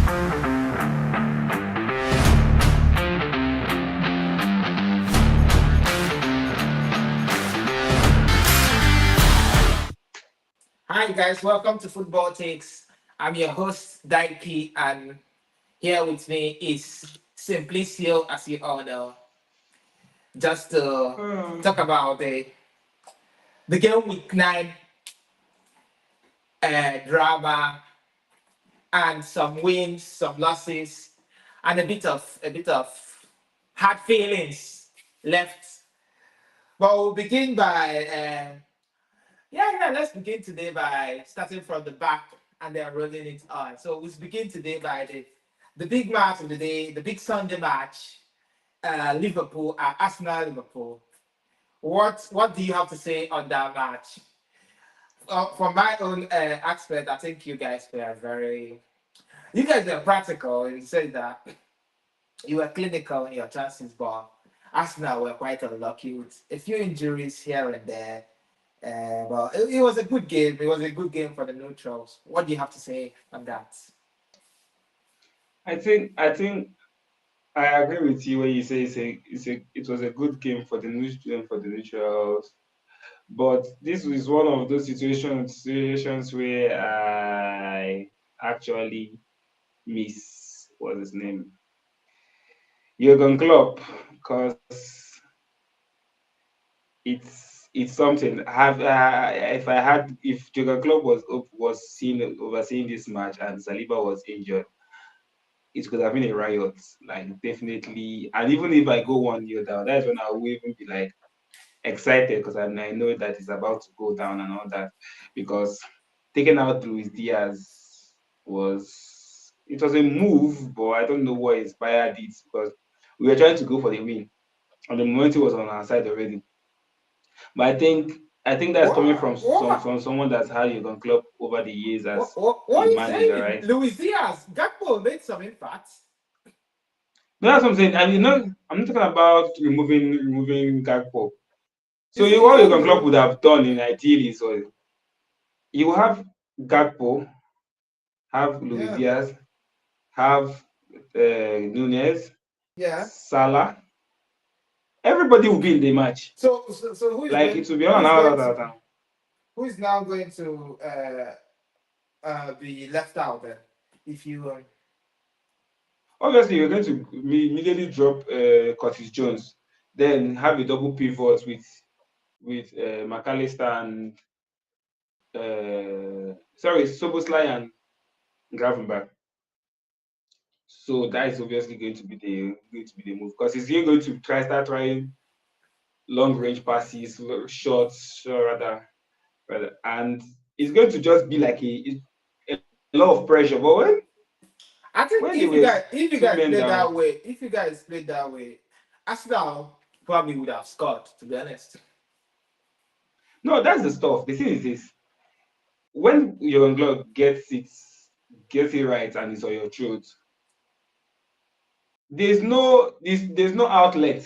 Hi guys, welcome to Football Takes. I'm your host Daiki, and here with me is Simplicio, as you all know, just to talk about the game week 9 drama and some wins, some losses, and a bit of hard feelings left. But we'll begin by let's begin today by starting from the back and then rolling it on. So we'll begin today by the big match of the day, the big Sunday match, Liverpool, Arsenal Liverpool. What do you have to say on that match? From my own aspect, I think you guys were practical in saying that you were clinical in your chances, but Arsenal were quite unlucky with a few injuries here and there. But it was a good game. It was a good game for the neutrals. What do you have to say on that? I think I agree with you when you say it was a good game for the neutrals. But this is one of those situations where I actually miss what's his name, Jurgen Klopp, because it's something. If Jurgen Klopp was seen overseeing this match and Saliba was injured, it could have been a riot, like definitely. And even if I go 1 year down, that's when I will even be like excited because I know that it's about to go down and all that. Because taking out Luis Diaz was a move, but I don't know what inspired it because we were trying to go for the win, and the momentum was on our side already. But I think that's coming from someone that's had Jurgen Klopp over the years as What a are you manager, saying? right? Luis Diaz, Gakpo made some impact. No, that's what I'm saying. And I'm not talking about removing Gakpo. So He's in what old Jurgen Klopp road. would have done in ideally is you have Gakpo, have Luis Yeah, Diaz, have Nunez, yeah. Salah. Everybody will be in the match. So Like it will be who on and is going to out. who is now going to be left out then? If you Obviously, you're going to immediately drop Curtis Jones, then have a double pivot with McAllister and Soboslai and Gravenberch. So that is obviously going to be the move because he's going to start trying long range passes, shots, rather, and it's going to just be like a lot of pressure. But I think when they were if you two guys men played down, that way, if you guys played that way, Arsenal probably would have scored, to be honest. no, that's the stuff. The thing is this: when your glove gets it right and it's on your throat, there's no outlet.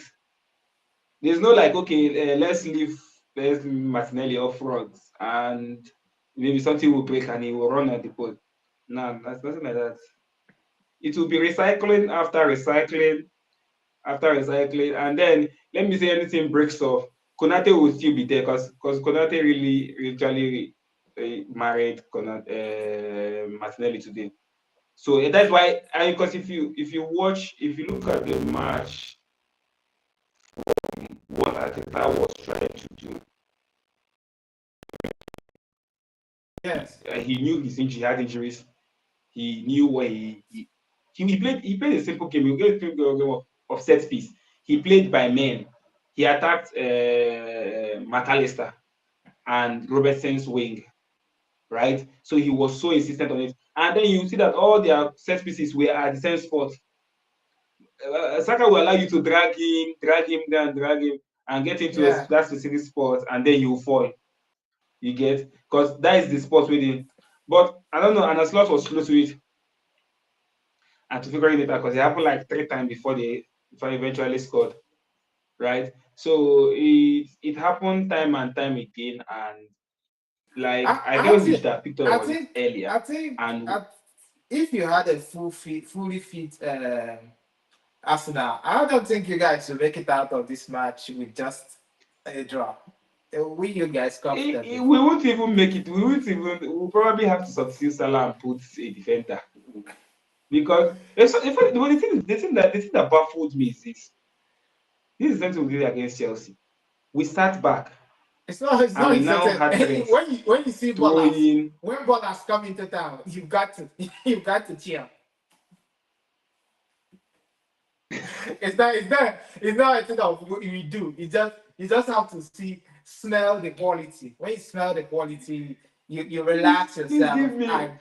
There's no like, okay, let's leave Martinelli up front and maybe something will break and he will run at the post. No, that's nothing like that. It will be recycling after recycling, and then let me say anything breaks off, Konate will still be there because Konate really literally married Martinelli today. So that's why, because if you look at the match, what Arteta was trying to do, Yes. he knew he had injuries. He knew where he played a simple game. He played a simple game of set piece. He played by men. He attacked McAllister and Robertson's wing, right? So he was so insistent on it. And then you see that all their set pieces were at the same spot. Saka will allow you to drag him down, drag him, and get into Yeah. that specific spot, and then you fall. You get, because that is the spot where they. But I don't know, and Slot was close to it and to figuring it out because it happened like 3 times before they eventually scored, right? So it happened time and time again, and like I I guess we think should have picked up I on it think earlier. I think And if you had a fully fit Arsenal, I don't think you guys will make it out of this match with just a draw. Will you guys comfortably? We won't even make it. We won't even. We'll probably have to substitute Salah and put a defender because in fact, the thing that baffled me is this is something we did against Chelsea. We sat back It's and not we now certain. had Trent When you see ballers, throwing. when ballers come into town, you've got to you've got to cheer. It's not a thing of what you do. You just have to smell the quality. When you smell the quality, you relax Please yourself give me, and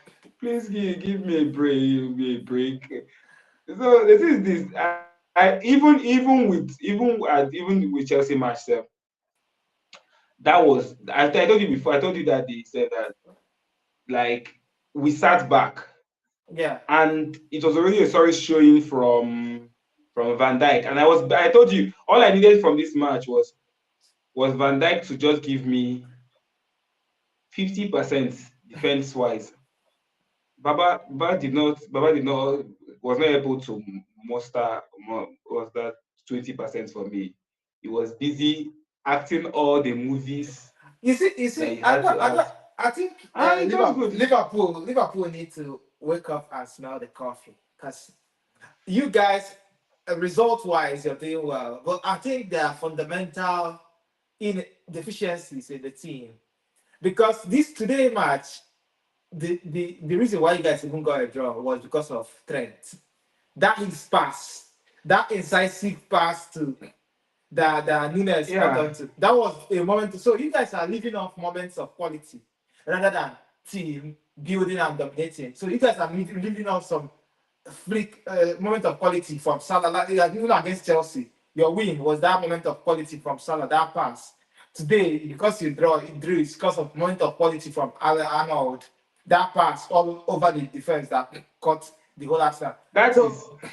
give me a break. Give me a break. So this is this. Even with Chelsea match, that was I told you before. I told you that they said that like we sat back yeah. and it was already a sorry showing from Van Dijk. And I told you all I needed from this match was Van Dijk to just give me 50% defense wise. Baba did not was not able to muster was that 20% for me. He was busy acting all the movies You that see, he had to act. I think And it was good. Liverpool need to wake up and smell the coffee because you guys, result wise, you're doing well, but I think there are fundamental in deficiencies in the team because this today match, the reason why you guys even got a draw was because of Trent. That his pass, that incisive pass to that Nunes got Yeah, onto. That was a moment. So you guys are living off moments of quality rather than team building and dominating. So you guys are living off some flick moment of quality from Salah. Like even against Chelsea, your win was that moment of quality from Salah, that pass. Today, because you drew, it's because of moment of quality from Arnold. That pass all over the defense that caught the whole Arsenal. that is So yeah.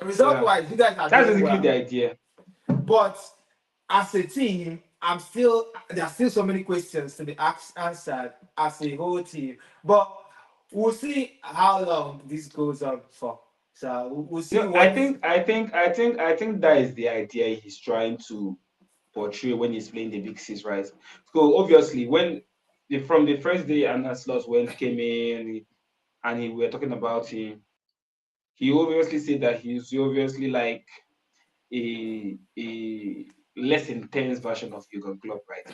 result-wise, you guys are That's doing basically the well. idea. But as a team, there are still so many questions to be answered as a whole team. But we'll see how long this goes on for. So we'll see No, I what. think I think I think I think that is the idea he's trying to portray when he's playing the big six, right? So obviously from the first day Anna Sloss went came in and we were talking about him, he obviously said that he's obviously like a less intense version of Jurgen Klopp, right?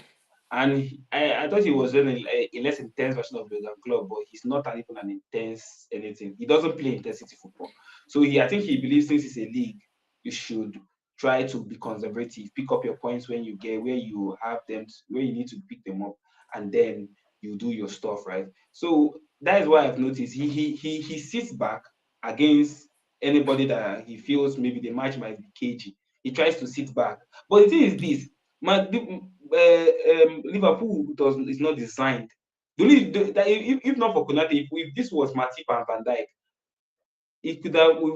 And I thought he was in a less intense version of Jurgen Klopp, but he's not even an intense anything. He doesn't play intensity football. So I think he believes since it's a league, you should try to be conservative, pick up your points when you get where you have them, where you need to pick them up, and then you do your stuff, right? So that is why I've noticed he sits back against anybody that he feels maybe the match might be cagey. He tries to sit back. But the thing is this, Liverpool is not designed. If not for Konate, if this was Matip and Van Dijk, we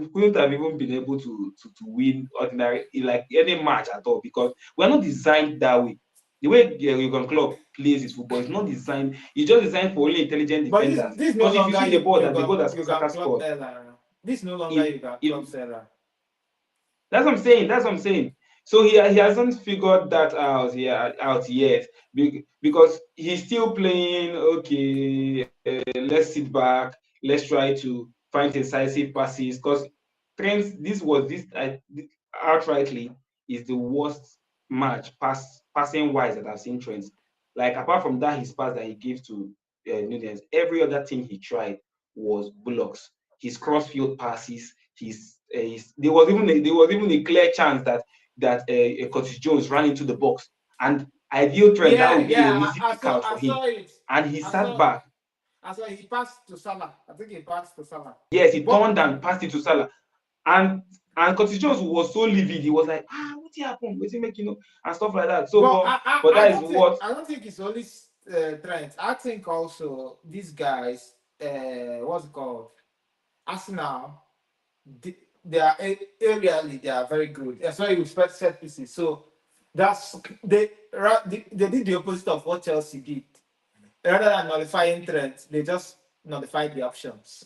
couldn't have even been able to win ordinary like any match at all because we're not designed that way. The way Jurgen Klopp plays his football is not designed. It's just designed for only intelligent But defenders. this no Because if you longer see the ball that you can Saka club scored, era. This no longer if you can if club era. That's what I'm saying. That's what I'm saying. So he hasn't figured that out yet because he's still playing. Okay, let's sit back. Let's try to find decisive passes because Trent. This outrightly is the worst match passing wise that I've seen Trent. Like apart from that, his pass that he gave to Nunes, every other thing he tried was blocks. His crossfield passes, there was even a clear chance that Curtis Jones ran into the box, and ideal trend that Yeah, would be an yeah. easy pick out I for him, saw it. and he I sat saw back. he passed to Salah. I think he passed to Salah. Yes, he But turned and passed it to Salah, and Curtis Jones was so livid. He was like, what happened? What make and stuff like that. So, But but that is what. I don't think it's only Trent. I think also these guys, what's it called? Arsenal, they are aerially they are very good. Sorry, with set pieces. So that's they did the opposite of what Chelsea did. Rather than nullifying Trent, they just nullified the options.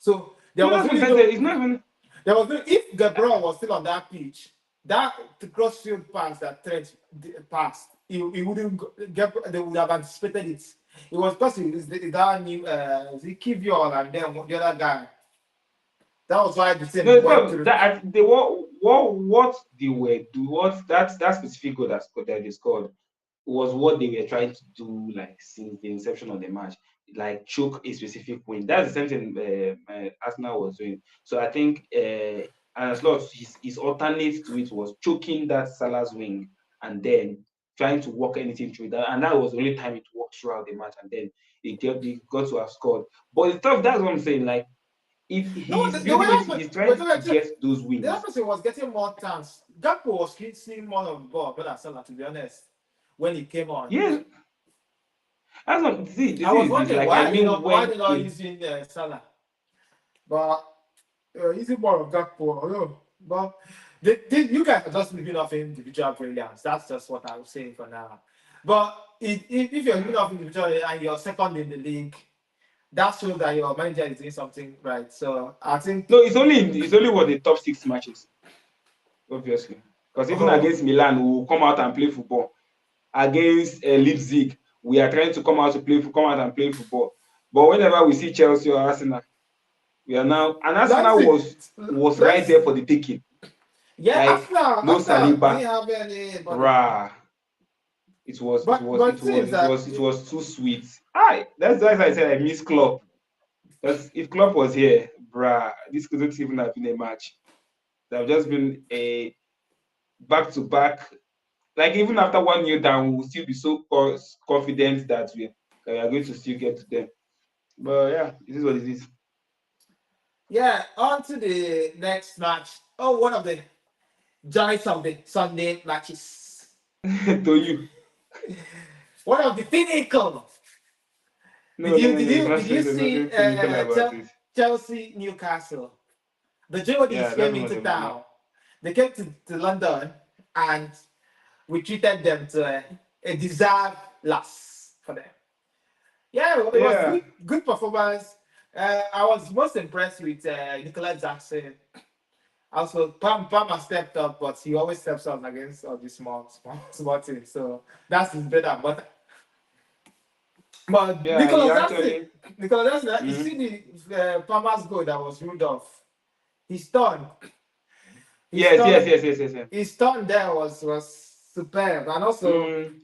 So there No, was that's what I'm really trying to say. no It's not even. there was no if Gabriel was still on that pitch, that the cross field pass that Trent passed, he wouldn't get they would have anticipated it. It was because that new the Kivior and then the other guy. That was why the No, team it's went not through. that they what they were do what that specific goal that they scored was what they were trying to do like since the inception of the match, like choke a specific win. That's the same thing Arsenal was doing. So I think and Slot his alternate to it was choking that Salah's wing and then trying to work anything through that, and that was the only time it worked throughout the match, and then they got to have scored. But the stuff that's what I'm saying, like if No, he's the way building it, he's trying to get those the wins. opposite was getting more chance. Gakpo was seeing more of the ball better than Salah, to be honest, when he came on. Yes, that's not see the I thing was is this. wondering Like I mean why when they not it using Salah, but using more of Gakpo. I don't know. But you guys are just living off individual brilliance. That's just what I was saying for now. But if you're living off individual and you're second in the league, that shows that your manager is doing something right. So I think, no, it's only what the top 6 matches, obviously. Because even oh, against Milan, we will come out and play football. Against Leipzig, we are trying to come out and play football. But whenever we see Chelsea or Arsenal, we are now and Arsenal Leipzig, was right let's there for the taking. yeah, Like no Arsenal Saliba, didn't have anybody. rah. But it seems that It was too sweet. I that's why I said I miss Klopp. Because if Klopp was here, bruh, this couldn't even have been a match. There have just been a back to back. Like even after 1 year down, we will still be so confident that we are going to still get to them. But yeah, this is what it is. yeah, on to the next match. Oh, one of the joys of the Sunday matches. To you. One of the pinnacle. No, no, no, no. It's not Did you there's see nothing pinnacle about it. Chelsea Newcastle? The Geordies Yeah, that's came one of into them. Yeah. town. They came to London and we treated them to a deserved loss for them. Yeah, it was Yeah. good performance. I was most impressed with Nicolas Jackson. Also, Palmer stepped up, but he always steps up against all these small teams. So that's his better. But Yeah, he actually Nicolas Jackson, you mhm. see the Palmer's goal that was ruled off. His turn, his Yes, turn, yes, yes, yes, yes, yes. his turn there was superb, and also Mm,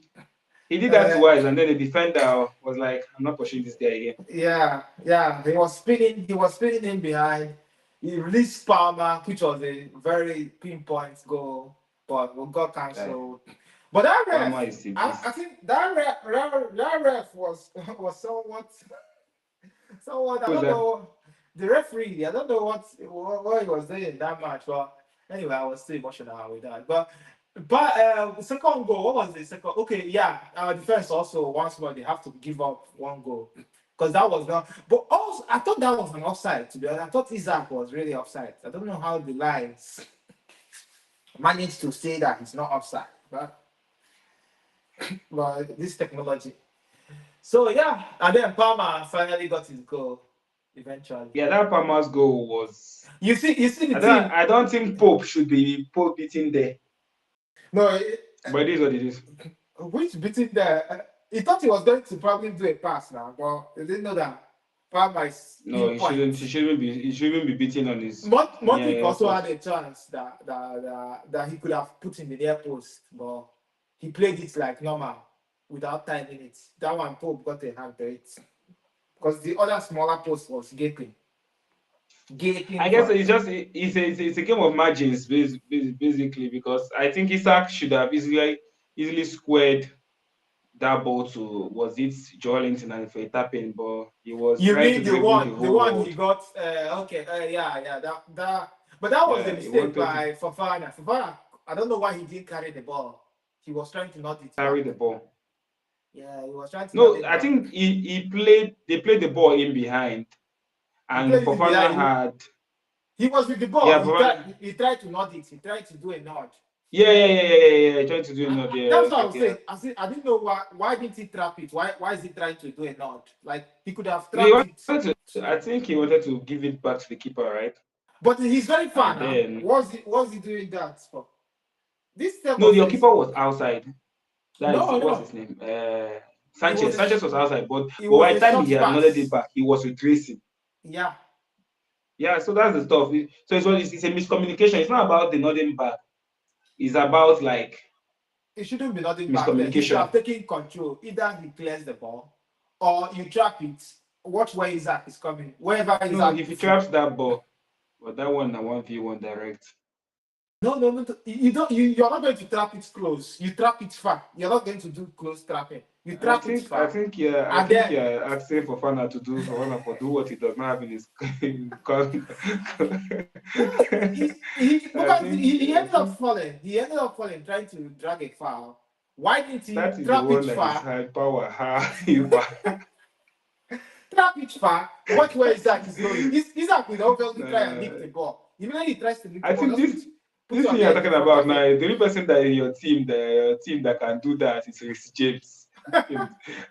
he did that uh, twice, and then the defender was like, "I'm not pushing this guy again." yeah, he was spinning in behind. He released Palmer, which was a very pinpoint goal, but we got Like, cancelled. But that Palmer ref, is a I beast. think that ref was somewhat. I Who's don't that? know the referee. I don't know what he was doing in that match, but anyway, I was still emotional with that. But second goal, what was the second? Okay, yeah, our defense also once more they have to give up one goal because that was not. But also, I thought that was an offside. To be honest, I thought Isaac was really offside. I don't know how the lines managed to say that he's not offside, but this technology. So yeah, and then Palmer finally got his goal eventually. Yeah, that Palmer's goal was. You see the team. I don't think Pope should be Pope beating there, No, but it is what it is. which beating there? He thought he was going to probably do a pass now, but he didn't know that Palmer is No, pinpoint. he shouldn't be beating on his Modric near also had post. a chance that he could have put in the near post, but he played it like normal without timing it. That one Pope got a hand to it because the other smaller post was gaping I guess for. it's just it's a game of margins basically because I think Isaac should have easily squared that ball to was it Joelinton and for a tapping, but he was You trying mean to dribble the the whole one he world. got? Okay, yeah, but that was a Yeah, he mistake wanted to by Fofana. Fofana, I don't know why he didn't carry the ball. He was trying to nod it carry back. the ball. Yeah, he was trying to nod No, it I back. think he played they played the ball in behind He and played it Fofana behind. had He was with the ball. yeah Fofana He tried to nod it. He tried to do a nod. Yeah. Trying to do a nod. Yeah, That's what I okay, was yeah. saying. I didn't know why didn't he trap it? Why is he trying to do a nod? Like he could have No, he trapped it. wanted to. I think he wanted to give it back to the keeper, right? But he's very far And now. then What's he doing that for? This step no, of your face. keeper was outside. That is No, what's no. his name? It was Sanchez. Sanchez was outside, it but was by a the time short he had nodded it pass. back, he was retracing. Yeah. Yeah, so that's the stuff. So it's a miscommunication. It's not about the nodding back. It's about like It shouldn't be nothing back there. He should miscommunication. have taken control. Either he clears the ball or you trap it. Watch where Isaac is coming. Wherever No, Isaac if he puts it. traps that ball, but that one na 1v1 direct. No, no, no. You don't. You're not going to trap it close. You trap it far. You're not going to do close trapping. You I trap it think I far, think yeah I and think then you're asking for Fana to do for Fana for do what he does not have in his I because think he I ended up think falling. He ended up falling trying to drag a foul. Why didn't he that is the trap it one that is far? high power high. Trap it far. Watch where Isaac is going. Isaac will obviously try and lick uh, the ball. Immediately he tries to lick the I ball, think just put this your thing you're leg in talking front about of now, him. the only person that in your team that can do that is Reece James.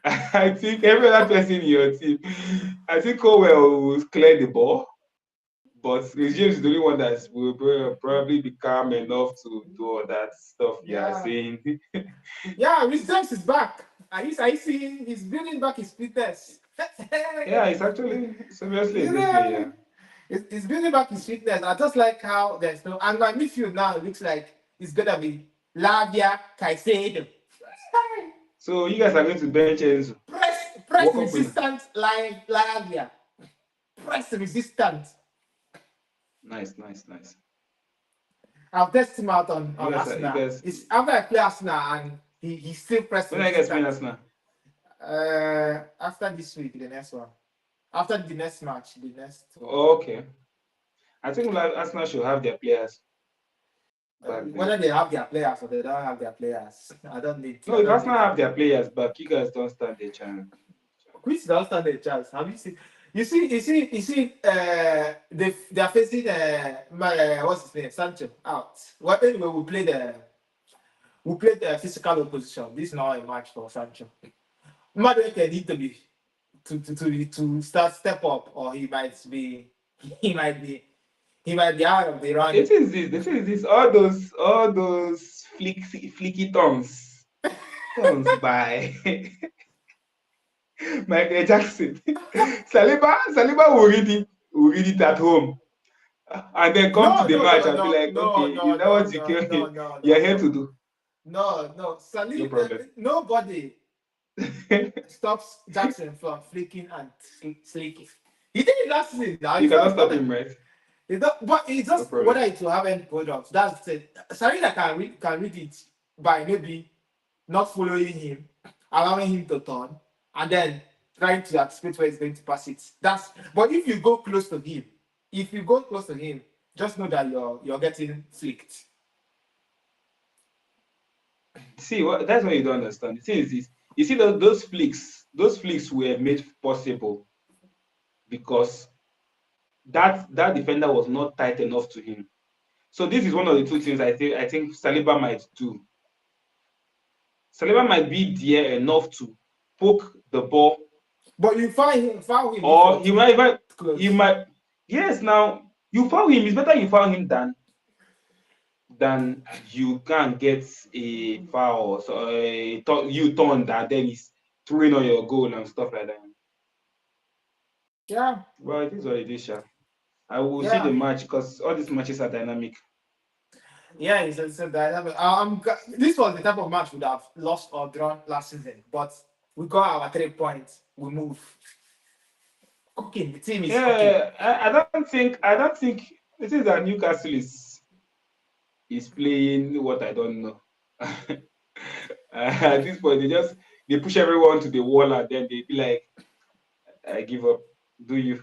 I think every other person in your team, I think Cowell will clear the ball, but Reece James is the only one that will probably be calm enough to do all that stuff you are Yeah. saying. Yeah, Rich James is back. I see he's building back his fitness. Yeah, it's obviously a You good know, player. he's building back his fitness. I just like how there's no and my midfield now looks like it's gonna be Lavia Caicedo. So you guys are going to bench Enzo. Press What company? resistant Lavia. Press resistant. Nice. I'll test him out You on guys you Arsenal. guys It's after I play Arsenal and he's still press when are you guys playing resistant. Arsenal? After this week, the next one. After the next match, the next one. Oh, okay. I think like Arsenal should have their players back then. Whether they have their players or they don't have their players, No, I if don't Arsenal need have that. their players back, you guys don't stand a chance. Which don't stand a chance. Have you seen? They are facing what's his name, Sancho out. Well, anyway, we played the physical opposition. This is not a match for Sancho. Madueke need to be to step up, or he might be he might be out of the The running. thing is this, all those flicky tongues by Michael Jackson. Saliba will read it at home. And then come to No, the no, match no, and be no, like, okay, no, is no, that no, what no, no, no, you're no, here to no, do? no. No problem. Nobody You stops Jackson from flicking and slicking. He did it last season. Now cannot it's not stop a, him, right? but it's No just whether problem. it will have end products. That's it. Sarina can read it by maybe not following him, allowing him to turn, and then trying to anticipate where he's going to pass it. That's but if you go close to him, just know that you're getting flicked. See, that's what you don't understand. The thing is this. You see those flicks were made possible because that defender was not tight enough to him. So this is one of the two things I think Saliba might do. Saliba might be there enough to poke the ball, But you foul him if you're or too he close. might yes. Now you foul him. It's better you foul him than you can get a foul. So you turn that then he's throwing on your goal and stuff like that. Yeah, Well, it is what it is, sha. I will see the yeah, match because all these matches are dynamic. yeah. It's a dynamic. This was the type of match we'd have lost or drawn last season, but we got our 3 points. We move. Cooking. The team is cooking. Yeah, I don't think it is that Newcastle is playing what I don't know. At this point, they push everyone to the wall and then they be like, I give up. Do you?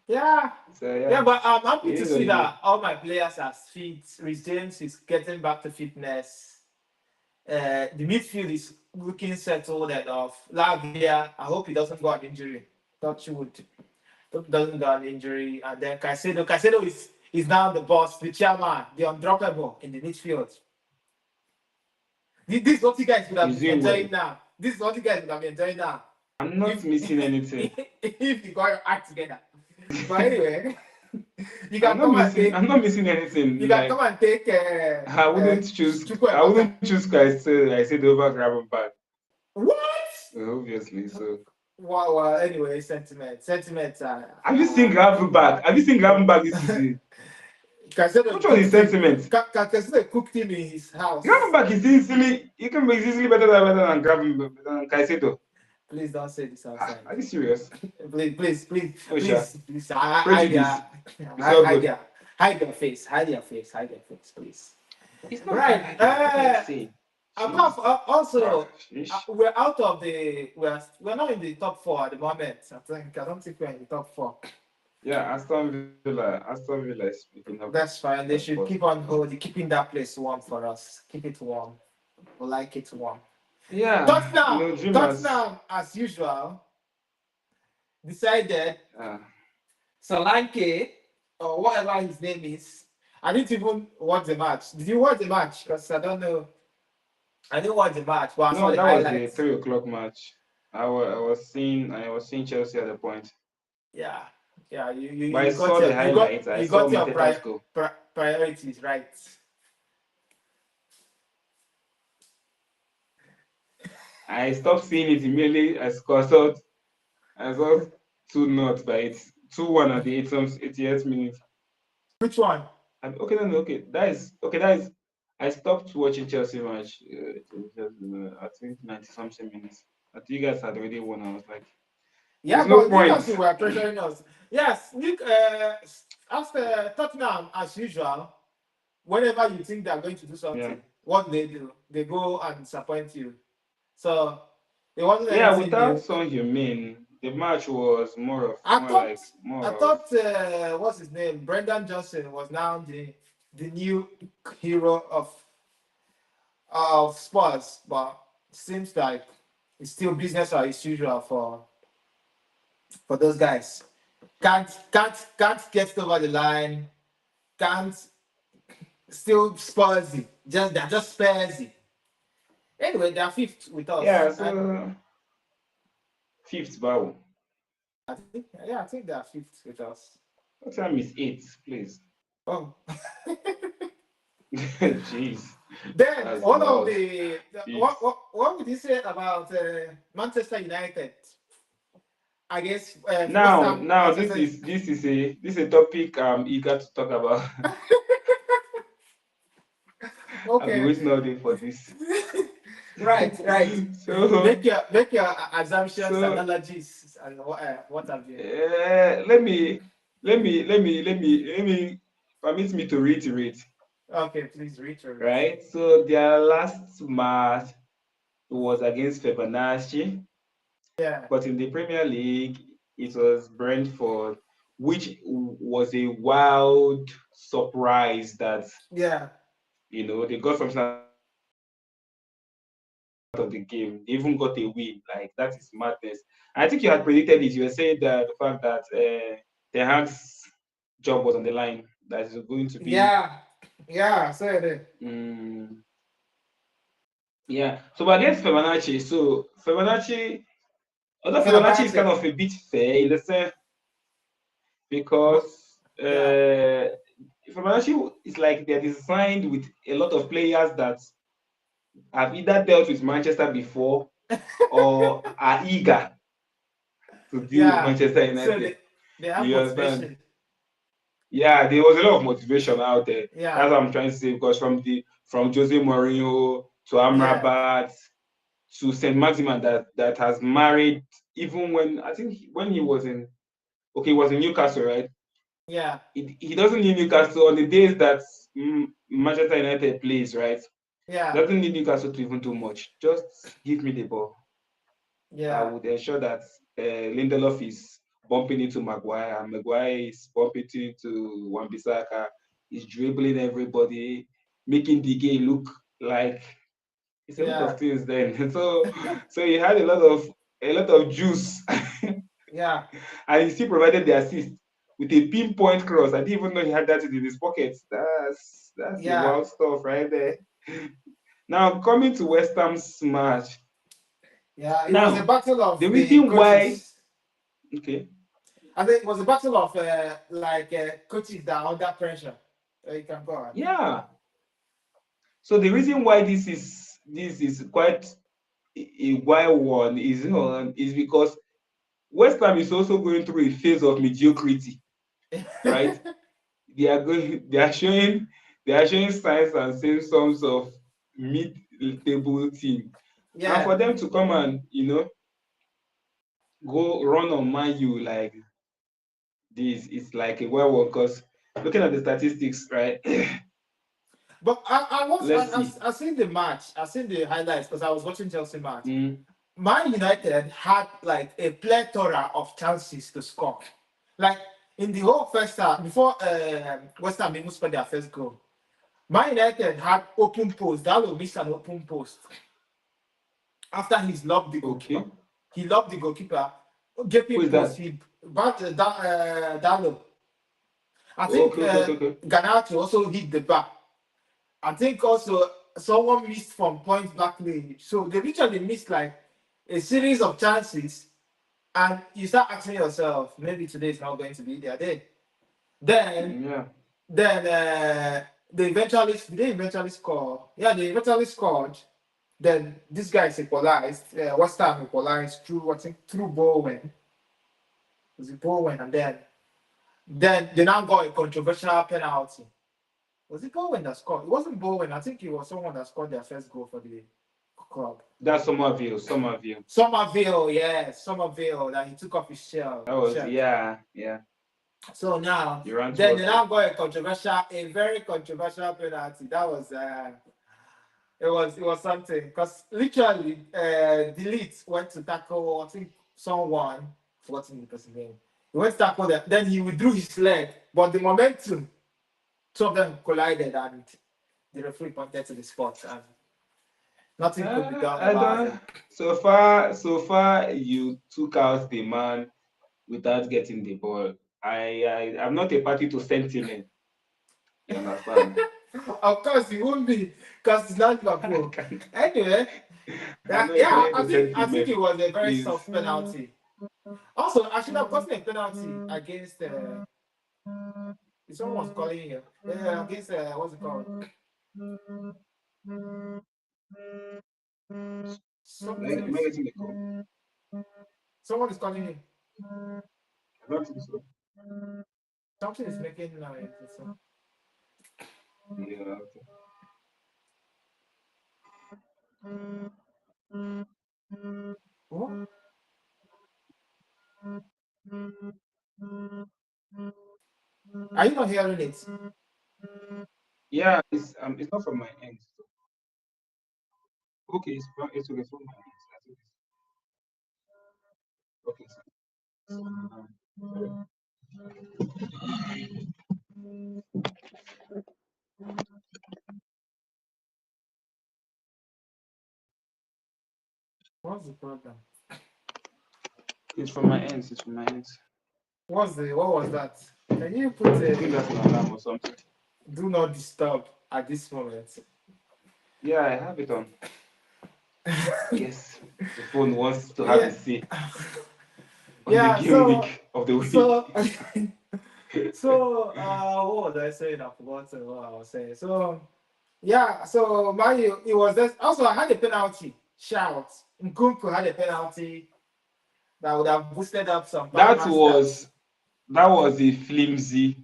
Yeah, So yeah. yeah, But I'm happy it to is what see it is. that all my players are fit. Rhys James is getting back to fitness. The midfield is looking settled enough. Lavia, I hope he doesn't go on injury. Touch wood. Hope he doesn't go on injury. And then Caicedo is now the boss, the chairman, the undroppable in the midfield. This is what you guys would have He's been doing well. enjoying now. This is what you guys would have been enjoying now. I'm not If missing anything. if you got your act together. But anyway, you I'm can not come and missing. take. I'm not missing anything. You can come Like and take. I wouldn't choose. I Chukwuemeka. wouldn't choose Caicedo. I said over Gravenberch. What? Obviously. So Wow. Well, anyway, sentiments. have you seen Gravenberch? Have you seen Gravenberch this season? Caicedo Which one is cooked him. sentiment? Caicedo cooked him in his house. Gravenberch is easily. He can be easily better than Caicedo. Please don't say this outside. Are you serious? Oh, sure. Please. Prejudice. It's all good. Hide your face. Hide your face. Hide your face, please. It's not Right. Apart also, we're out of the. We're not in the top four at the moment. I don't think we're in the top four. Yeah, Aston Villa is speaking of. That's fine. They should course. keeping that place warm for us. Keep it warm. We like it warm. Yeah, Tottenham, as usual, decided Solanke or whatever his name is. I didn't even watch the match. Did you watch the match? Because I don't know. I didn't watch the match, but I saw the highlights. Was a 3 o'clock match. I was seeing Chelsea at the point. Yeah. You got the highlights. You got your priorities right. I stopped seeing it immediately. I saw 2-0 by it. 2-1 at the 88th minute. Which one? Okay, no, okay. That is. I stopped watching Chelsea match. I think 90-something minutes. I think you guys had already won. I was like, yeah, there's no point. You were pressuring us. Yes, after Tottenham, as usual, whenever you think they're going to do something, what do? They go and disappoint you. So it wasn't. Yeah, without Son Heung-min, the match was more of. I thought what's his name? Brendan Johnson was now the new hero of Spurs, but seems like it's still business as usual for those guys. Can't get over the line. Can't still Spursy. They're just Spursy. Anyway, they're fifth with us. Yeah, so fifth, Bao. I think they're fifth with us. What time is 8, please? Oh. Jeez. Then that's one of the what would you say about Manchester United? I guess now this is a topic I'm eager to talk about. Okay. I've been waiting all day for this. Right. So make your assumptions, analogies, and what have you. Let me permit me to reiterate. Okay, please reiterate. Right. So their last match was against Fibonacci. Yeah. But in the Premier League, it was Brentford, which was a wild surprise that they got something out of the game. They even got a win. Like, that is madness. I think you had predicted it. You were saying that the fact that Ten Hag's job was on the line. That is going to be. Yeah, so it. Yeah. So against Fibonacci, although Fibonacci is kind of a bit fair in the sense because Fibonacci is like they're designed with a lot of players that have either dealt with Manchester before or are eager to deal with Manchester United. So they have motivation. Yeah, there was a lot of motivation out there. Yeah. That's what I'm trying to say, because from Jose Mourinho to Amrabat to Saint Maximin that has married, even when he was in Newcastle, right? Yeah. He doesn't need Newcastle on the days that Manchester United plays, right? Yeah. Doesn't need Newcastle to even do much. Just give me the ball. Yeah. I would ensure that Lindelof is bumping into Maguire, and Maguire is bumping into Wan-Bissaka. He's dribbling everybody, making the game look like it's a lot of things then. So he had a lot of juice. Yeah. And he still provided the assist. with a pinpoint cross. I didn't even know he had that in his pocket. That's the Yeah, wild stuff right there. Now coming to West Ham's match. yeah. It was a Now battle the of the reason why, coaches. okay, I think it was a battle of coaches that are under pressure. You can go on. yeah. So the reason why this is quite a wild one is because West Ham is also going through a phase of mediocrity, right? They are showing signs and symptoms of mid-table team. And Yeah, for them to come and go run on Man U like this, it's like a wild one because looking at the statistics, right? but Let's see. I seen the match. I seen the highlights because I was watching Chelsea match. Mm, Man United had like a plethora of chances to score. Like in the whole first half, before West Ham even scored their first goal, Man United had open post. Dallo missed an open post after he's lobbed the goalkeeper. okay. He lobbed the goalkeeper, gave Who him is post. that? He backed Dallo. I think Okay, okay, okay, okay. Ganacho also hit the bar. I think also someone missed from point back lane. So they literally missed like a series of chances, and you start asking yourself, maybe today is not going to be their day. Then, Yeah. then they eventually score. Yeah, they eventually scored. Then this guy is equalized. West Ham equalized through I think through Bowen. Was it Bowen? And then they now got a controversial penalty. Was it Bowen that scored? It wasn't Bowen. I think it was someone that scored their first goal for the club. That's Somerville. Somerville. Somerville, yeah, Somerville. That he took off his That was, shirt. yeah, yeah. So now, He ran then they towards now him. got a very controversial penalty. That was it was something because literally, Delete went to tackle I think someone, forgotten the person name. He went to tackle them. Then he withdrew his leg, but the momentum, two of them collided, and the referee pointed to the spot, and nothing could be done I about don't. it. So far, you took out the man without getting the ball. I'm not a party to sentiment. You understand? Of course, it won't be because it's not I Liverpool. can. Anyway, I'm yeah, not a yeah, party to I think sentiment. it was a very Please. soft penalty. Also, I should have gotten a penalty against. Someone was calling you. Against what's it called? Something Am I is. getting the call? Someone is calling you. I don't think so. Something is making noise. So. Yeah. What? Are you not hearing it? Yeah. It's not from my end. Okay. It's from my end. I think okay. What's the problem? It's from my end. It's from my end. What was that? Can you put I a think that's an alarm or something. do not disturb at this moment? Yeah, I have it on. Yes. The phone wants to have Yeah, a say on the yeah. game week of the week. So, what was I saying? I forgot what I was saying. So, yeah. So, Mario, it was just also I had a penalty shout. Nkunku had a penalty that would have boosted up some That Batman stats. was that was a flimsy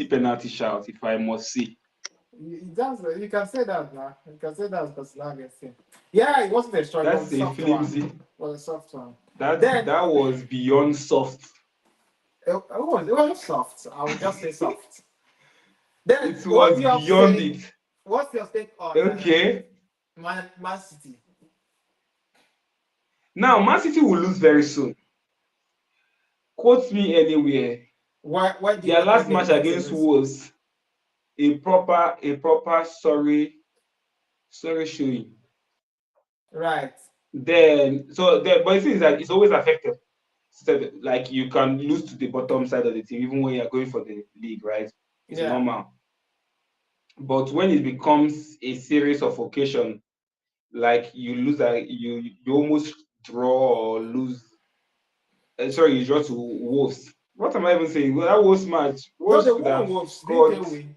penalty shout, if I must say. You can say that now. You can say that because now against him. Yeah, it wasn't a strong. It was That's a a soft one. flimsy. It was a soft one. That Then that was beyond soft. it was soft. I would just say soft. Then It was beyond it. what's your take on Okay. Man City? Now Man City will lose very soon. Quote me anywhere. Why do you Their reckon last they're match going to against lose? Wolves, a proper sorry showing. Right. But the thing is that it's always affected. like you can lose to the bottom side of the team even when you're going for the league, right? It's Yeah. normal. But when it becomes a series of occasion, like you lose, you almost draw or lose. Sorry, you draw to Wolves. What am I even saying? Well, that Wolves match, No, Wolves they could won have Wolves. Didn't they scored. win?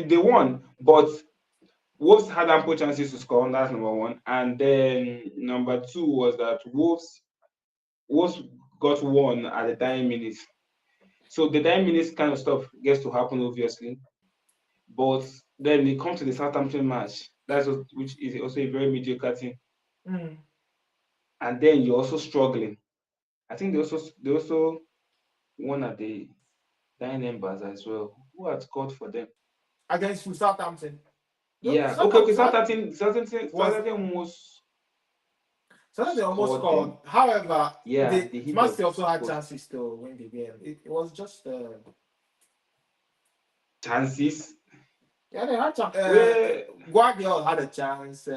They won, but Wolves had ample chances to score. That's number one. And then number two was that Wolves got one at the dying minutes. So the dying minutes kind of stuff gets to happen, obviously. But then they come to the Southampton match. Which is also a very mediocre team. Mm. And then you're also struggling. I think they also won at the dying embers as well. Who had scored for them? Against Southampton. No, Yeah. Okay. was Southampton almost Southampton almost scored scored. them. However, Yeah, the they hit Man the City also had post. chances to win the game. It was just Chances. yeah, they had chance. Where Guardiola had a chance.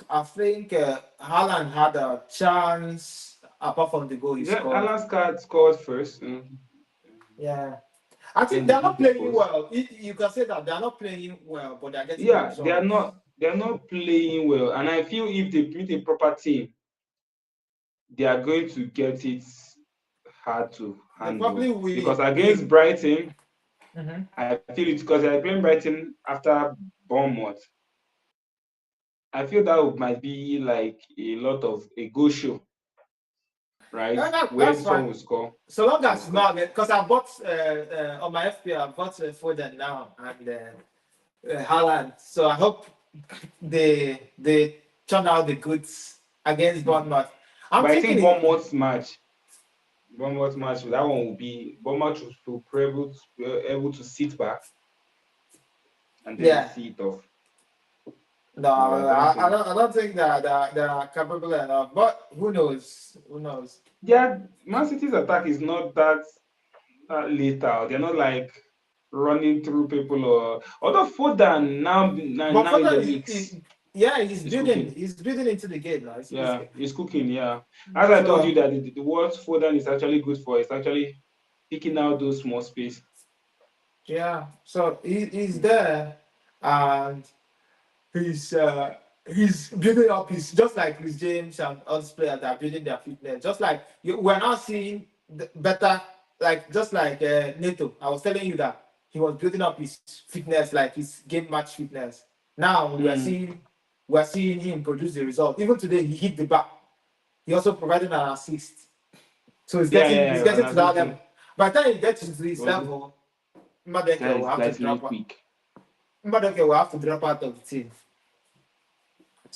I think Haaland had a chance apart from the goal he yeah, scored. Alan Scott scored first. Yeah. I think Then they they're hit not the playing post. well. You can say that they're not playing well, but they're getting the Yeah, they are results. not they are not playing well. And I feel if they meet a proper team, they are going to get it hard to They probably handle. Because will. against Brighton, Mhm. I feel it because they're playing Brighton after Bournemouth. I feel that might be like a lot of a go show, right? Yeah, Where that's fine. someone will score, So long someone as will it's score. not because I bought on my FPL, I bought Foden now and Haaland. So I hope they turn out the goods against Bournemouth. I'm But I thinking, think Bournemouth match, that one will be Bournemouth will be able to sit back and then yeah. see it off. No, But I don't I think don't. I don't think that they are capable enough. But who knows? Who knows? Man City's attack is not that lethal. They're not like running through people or although Foden But now in the Foden mix yeah, he's is building. cooking. He's building into the game now. Yeah, he's cooking. Yeah, as I told you So that the what Foden is actually good for is actually picking out those small space. yeah, so he's there, and he's building up. He's just like Chris James and other players that are building their fitness. Just like we're now seeing better, like just like Neto. I was telling you that he was building up his fitness, like his game match fitness. Now Mm. we're seeing him produce the result. Even today, he hit the bar. He also provided an assist. So he's Yeah, and getting I to that just level. By the time he gets to it this was level, Madeke that will is have to lightning drop out. quick. Madeke will have to drop out of the team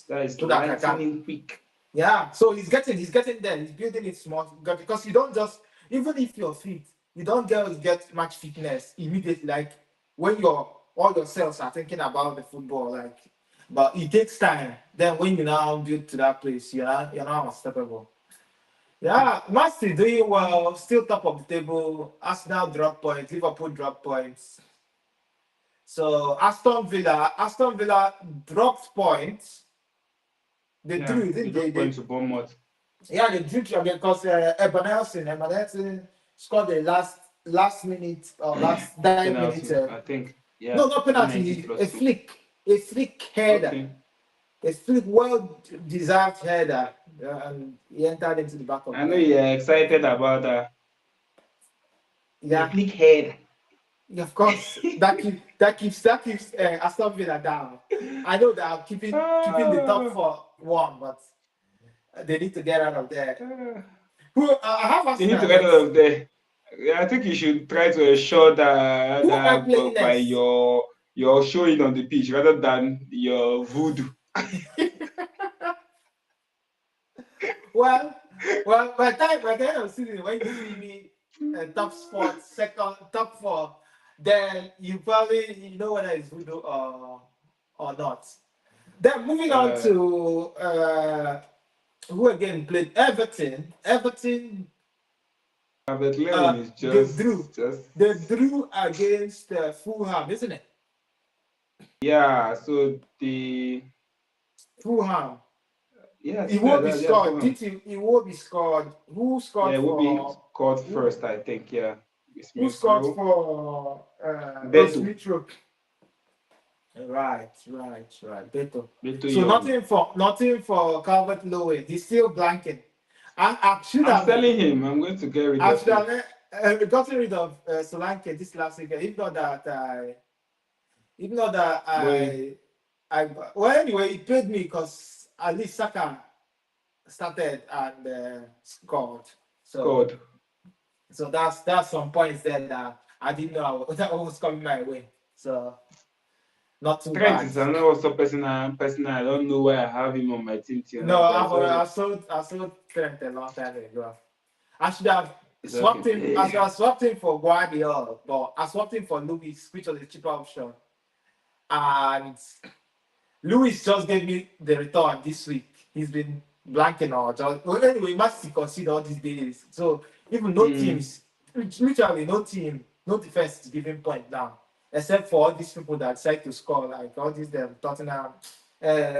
That is so that I can. lightning quick. Yeah, so he's getting there. He's building it small because you don't just even if you're fit, you don't get much fitness immediately. Like when all your cells are thinking about the football, like but it takes time. Then when you now build to that place, you're now unstoppable. Yeah, Man City doing well, still top of the table. Arsenal drop points, Liverpool drop points. So Aston Villa dropped points. They Yeah, drew, they didn't they? just went to Bournemouth Yeah, they drew because Ebenezer scored the last minute or last 9 minutes. penalty. I think No, yeah, not is it 90 penalty, plus two? a flick header, Okay, a flick, well deserved header, and he entered into the back of I the know net. you're excited about that. A Yeah, flick head. of course, that keeps Aston Villa down. I know they are keeping the top Ah, four warm, but they need to get out of there. ah. I have You need to Arsenal get next. out of there. Yeah, I think you should try to ensure Who am I playing by next? your showing on the pitch rather than your voodoo. Well, by the time of season, when you see me top spot, second, top four, then you probably know whether it's voodoo or not. Then moving on Uh, to who again played Everton. Everton but Levin is they drew. just They drew against Fulham, isn't it? yeah. So the Fulham. Yeah, to It be will like be that. Yeah, scored. Fulham. Did it will be scored? Who Yeah, scored it will be for? caught Who, first, I think. Yeah, who Smith scored Rowe, for? Beto, Smith Rowe. Right. Better. Beto So Young. nothing for Calvert Lewin. He's still blanking. I should I'm have selling him. I'm going to get rid I of should him. have gotten rid of Solanke this last weekend. Boy, If not that I well anyway it paid me because at least Saka started and scored. So scored. that's some points there that I didn't know that was coming my way. So not too Trent bad. is another also personal. I don't know why I have him on my team till No, now, but it's okay. I sold Trent a long time ago. I should have It's swapped him. I okay. should have swapped him for Guardiola, but I swapped him for Luis, which was a cheaper option. And Luis just gave me the return this week. He's been blanking out. Well, anyway, Man City concede all these days. So even no Mm. teams, literally no team, no defense is giving point now, except for all these people that decide to score, like all these Tottenham,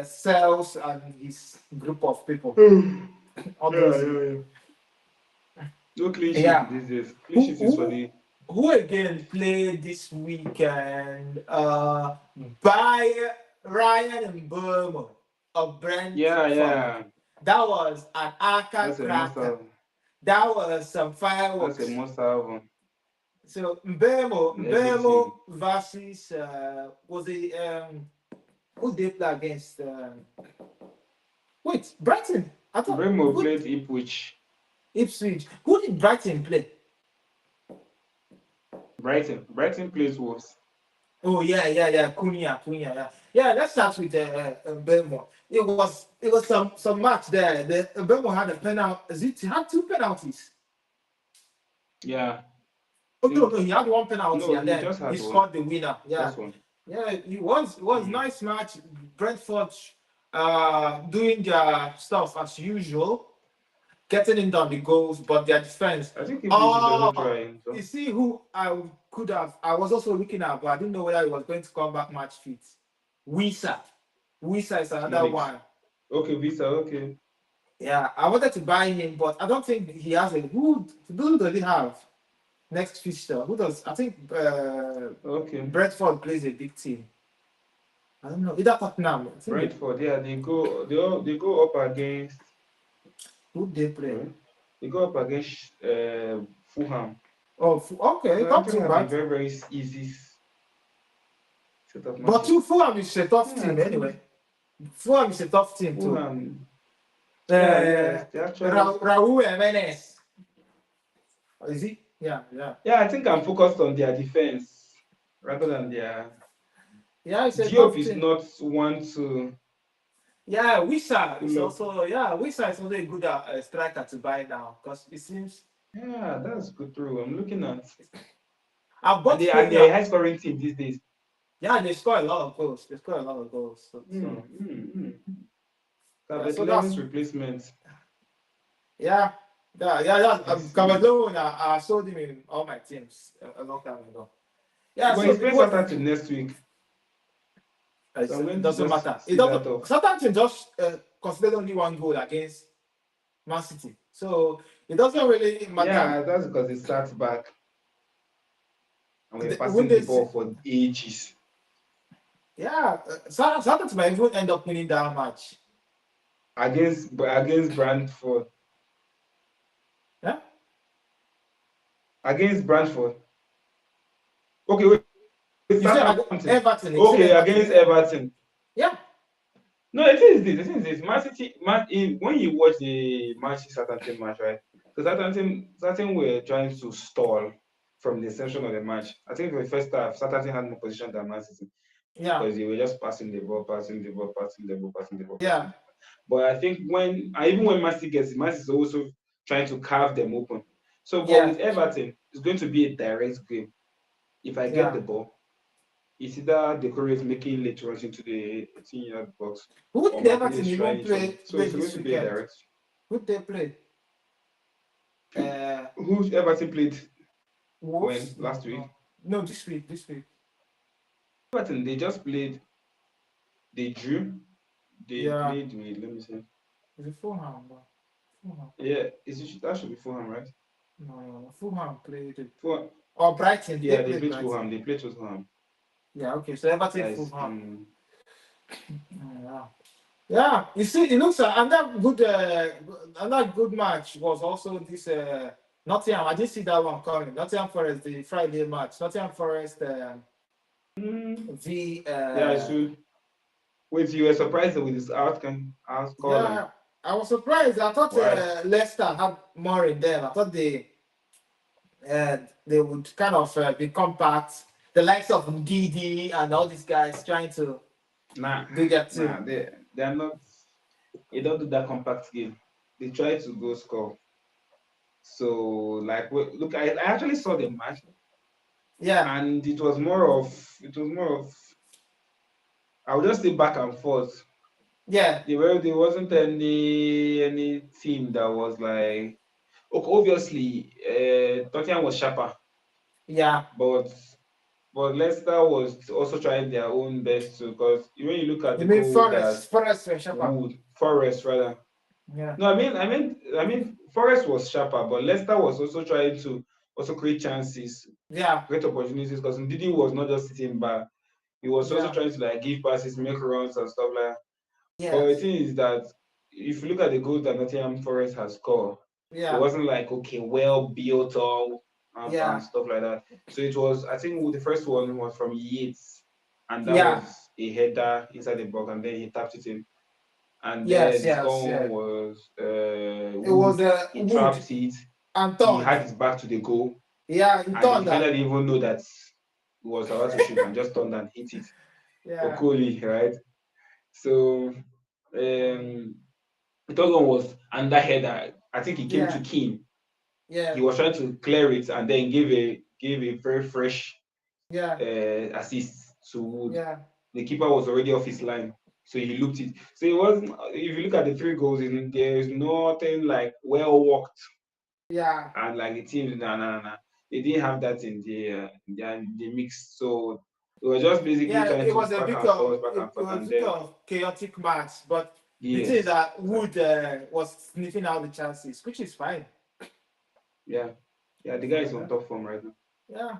Sales and his group of people. All Yeah, those, yeah, yeah. No clean sheet yeah. these days. Clean Who sheet is for who the who again played this weekend? By Ryan and Burma of yeah, Brentford. yeah. That was an arca That's a must cracker. have. That was some That's a fireworks. must have So Mbemo, in every team. versus was it who they play against? Wait, Brighton. I thought Bremo who played Ipswich. Ipswich. Who did Brighton play? Brighton. Brighton plays Wolves. Oh yeah. Cunha, yeah. Yeah, let's start with Mbemo. It was some match there. The Mbemo had a penalty. He had two penalties. Yeah, I Oh no, think he had one penalty no, and he then just he had one. scored the winner. Yeah, Just one. yeah. It was Mm. nice match. Brentford doing their stuff as usual, getting in on the goals, but their defense. I think Ipswich is also Oh, trying. you So see who I could have. I was also looking at, but I didn't know whether he was going to come back match fit. Wisa. Wisa is another Munich. one. Okay, Visa. Okay. Yeah, I wanted to buy him, but I don't think he has a who does he have next fixture? Who does I think Okay. Brentford plays a big team. I don't know. Either Tottenham. I think Brentford. Yeah, they go up against. who they play. Well, they go up against Fulham. Oh, okay, So I not actually too have a bad. very easy set of But matches. two Fulham is a tough Yeah, I team think anyway. Fulham is a tough team too. Fulham. Yeah, they actually. Raul Jimenez. Is he? Yeah. Yeah, I think I'm focused on their defense rather than their. Yeah, it's a Diop tough is team. not one to Yeah, Wisa is pull up. also Wisa is also a good striker to buy now because it seems Yeah, that's good through. I'm looking at. I And bought they're a Cunha. high scoring team these days. Yeah, they score a lot of goals. They score a lot of goals. So, Mm, so mm, mm. yeah, Calvert so Lewin's that's replacement. yeah. Yeah. Let's see. Cavalo, I sold him in all my teams a long time ago. Yeah, But so he's it playing was. Southampton next week. So I'm It going to doesn't just matter. It see doesn't. that off. Southampton just considered only one goal against Man City, so it doesn't really matter. Yeah, that's because they sat back and we're When passing the they ball see, for ages. yeah, Southampton might even end up winning that match. Against Brentford. Yeah, Against Brentford. Okay, wait, you say Southampton. Everton. You say Okay, Everton. against Yeah, Everton. yeah, No, it is this. The thing is this. Man City, when you watch the Man City Southampton match, right? So Southampton were trying to stall from the inception of the match. I think for the first half, Southampton had more position than Man City yeah, because they were just passing the ball, passing the ball, passing the ball, passing the ball, passing yeah, the ball. But I think even when Man City gets it, Man City is also trying to carve them open. So, but yeah, with Everton, it's going to be a direct game. If I get yeah. the ball, it's either Decorate making late runs into the 18-yard box Who or did Everton Martinez even trying it from. So play it's going this to be a weekend? direct. Who did they play? Uh, Who Everton played when Wolves? last week? No, this week. This week. Everton, they just played. They drew. They Yeah. played with. Let me see. Is it Fulham? Fulham. Yeah, that should be Fulham, right? No, no, no. Fulham played it. Fulham. Or Brighton. Did they Yeah, they play played Brighton? Fulham. They played Fulham. Yeah, okay. So Everton That is. Fulham. Yeah. Yeah, you see, it looks another good match was also this Nottingham. I didn't see that one coming. Nottingham Forest, the Friday match. Nottingham Forest, the Yeah, I should. Wait, you were surprised with this outcome, scoreline? yeah. I was surprised. I thought Why? Leicester had more in them. I thought they would kind of be compact. The likes of Ndidi and all these guys trying to Nah, do that too. nah, they are not. They don't do that compact game. They try to go score. So, like, look, I actually saw the match, Yeah, and it was more of. I would just say back and forth. yeah, There wasn't any team that was like, okay, obviously, Tottenham was sharper, yeah. but Leicester was also trying their own best too. Because when you look at You the mean goals that Forest were sharper? Wood Forest rather. Yeah, No, I mean, Forest was sharper, but Leicester was also trying to also create chances, yeah, great opportunities. Because Ndidi was not just sitting back; he was also yeah. trying to like give passes, make runs, and stuff like that. But the Yes. thing is that if you look at the goals that Nottingham Forest has scored, it Yeah. wasn't like okay, well built up and Yeah. stuff like that. So it was, I think, the first one was from Yates, and that Yeah. was a header inside the box, and then he tapped it in. And then Yes. the Yes. second one Yeah. was It was Wood. He Wood trapped it. and He turned. had his back to the goal, Yeah, he and the turned defender that. didn't even know that he was about to shoot and just turned and hit it for Yeah. Kohli, right? So the third one was under header. I think he came to Yeah. Keane. He Yeah. was trying to clear it and then give a very fresh Yeah. assist to Wood. Yeah. The keeper was already off his line, so he looked it. So it wasn't. If you look at the three goals, there is nothing like well worked Yeah. and like the team. Nah, nah, nah. They didn't have that in the mix. So it was just basically Yeah. trying It to was a back and it forth, was and a bit then of chaotic match, but the thing is yes, that Wood exactly. was sniffing out the chances, which is fine. Yeah, yeah. The guy is on Yeah. top form right now. Yeah.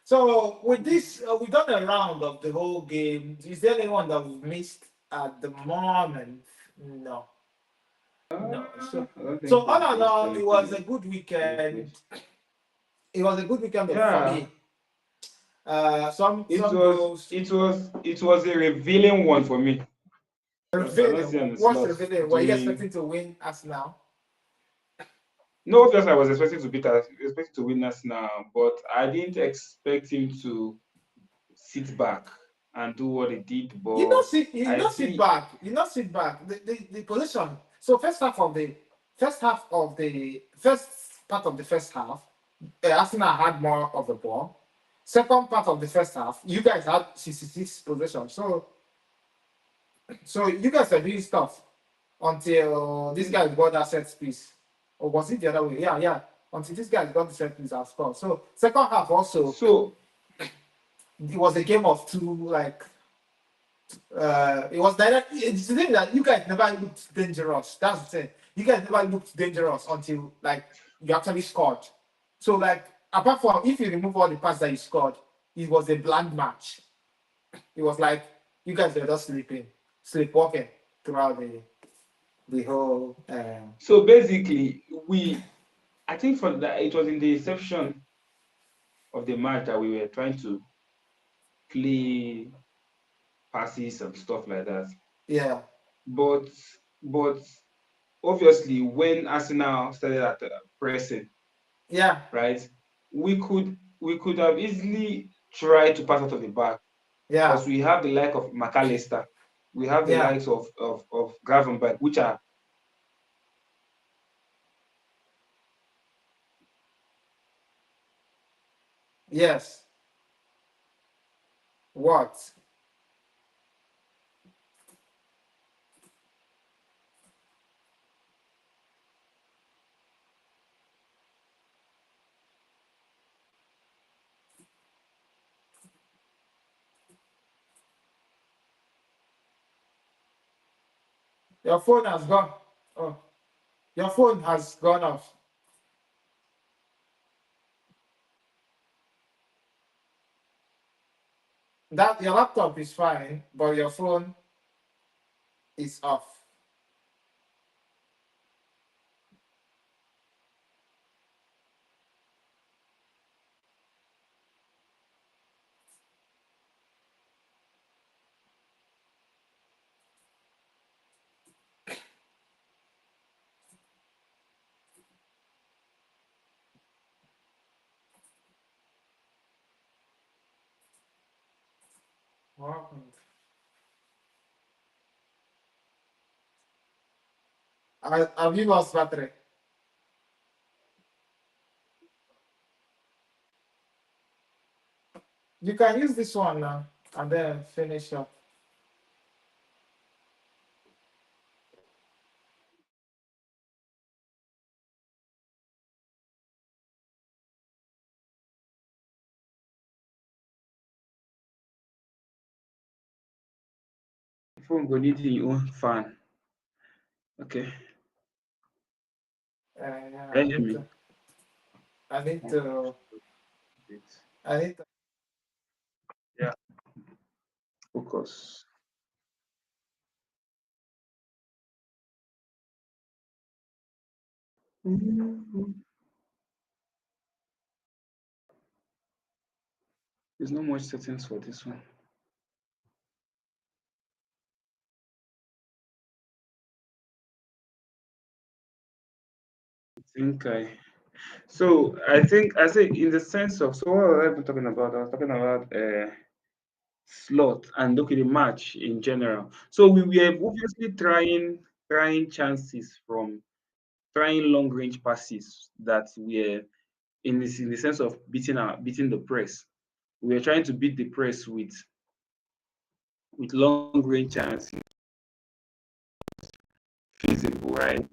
So with this, we've done a round of the whole game. Is there anyone that we've missed at the moment? No, no. I don't So think all we've in missed all, it was a anything good weekend. seriously. It was a good weekend for Yeah, me. Some it was goals. it was it was a revealing one for me because I don't Revealing. see on the What's slot revealing? Were you doing. expecting to win Arsenal? No, obviously I was expecting to win us now, but I didn't expect him to sit back and do what he did. But You I not sit see. back. You not sit back. The position. So first part of the first half, Arsenal had more of the ball. Second part of the first half, you guys had 66 possession. So you guys are doing stuff until this guy got that set piece. Or was it the other way? Yeah, yeah. Until this guy got the set piece and scored. So second half also, So it was a game of two, like it was direct. It's the thing that you guys never looked dangerous. That's the thing. You guys never looked dangerous until like you actually scored. So like apart from if you remove all the passes that you scored, it was a bland match. It was like you guys were just sleepwalking throughout the whole. so basically, I think for that it was in the inception of the match that we were trying to play passes and stuff like that. Yeah, But but obviously when Arsenal started at pressing, yeah, right, we could have easily tried to pass out of the back yeah, because we have the like of McAllister, we have the yeah, likes of Gravenberg, which are yes. What? Your phone has gone. Oh, your phone has gone off. That your laptop is fine, but your phone is off. What happened? Have you lost battery? You can use this one now and then finish up. Phone go need your own fan. Okay. Yeah, Can you hear me? I need Okay. to, I need to. Yeah. Focus. Mhm. There's not much settings for this one. Think I I say in the sense of, so what was I even talking about? I was talking about slot and okay the match in general. So we were obviously trying chances from trying long range passes that were in the sense of beating the press. We were trying to beat the press with long range chances feasible, right?